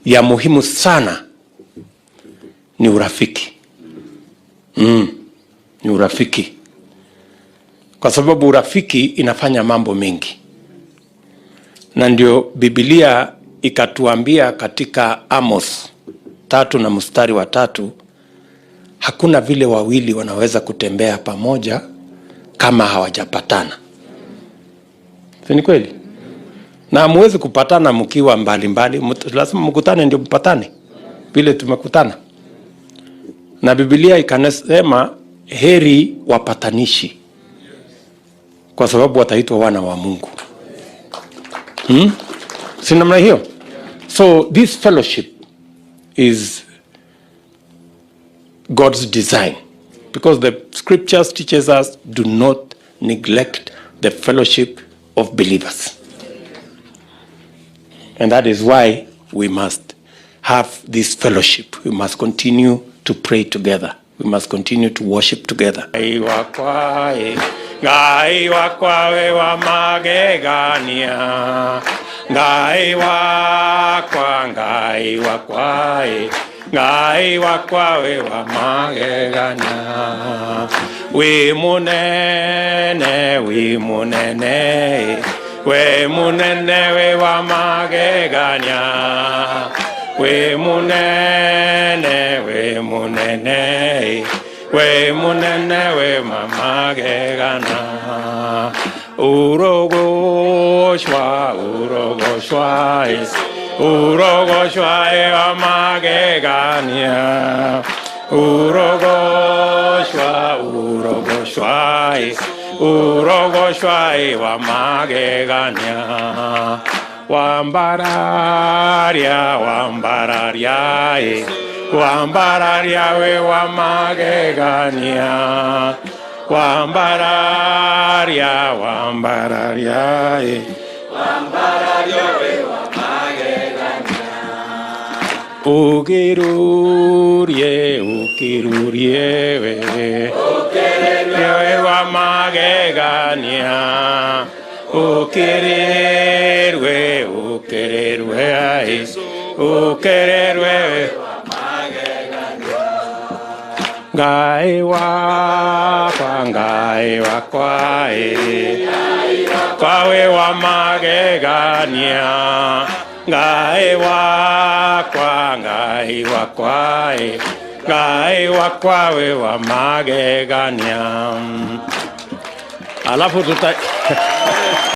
ya muhimu sana ni urafiki. Ni urafiki. Kwa sababu urafiki inafanya mambo mengi. Na ndio Biblia ikatuambia katika Amos 3:3, hakuna vile wawili wanaweza kutembea pamoja kama hawajapatana. Si kweli? Na hamwezi kupatana mkiwa mbali. Lazima mkutane ndio mpatane. Vile tumekutana. Na Biblia ikanasema heri wapatanishi, kwa sababu wataitwa wana wa Mungu. Si namna hiyo? So this fellowship is God's design, because the scriptures teaches us do not neglect the fellowship of believers. And that is why we must have this fellowship. We must continue to pray together. We must continue to worship together. Ngai wakwa we wa magegania. Ngai wakwa we wa magegania. We munene we wa magegania. We munene we mamagegana. Urogoshwa mamagegania. Urogoshwa mamagegania. Wambararia we wa magegania. Wambararia we wa magegania. Ukirurie we wa magegania. Ukererwe wa magegania. Ngai wakwa we wa magegania. Ngai wakwa we wa magegania. Alafu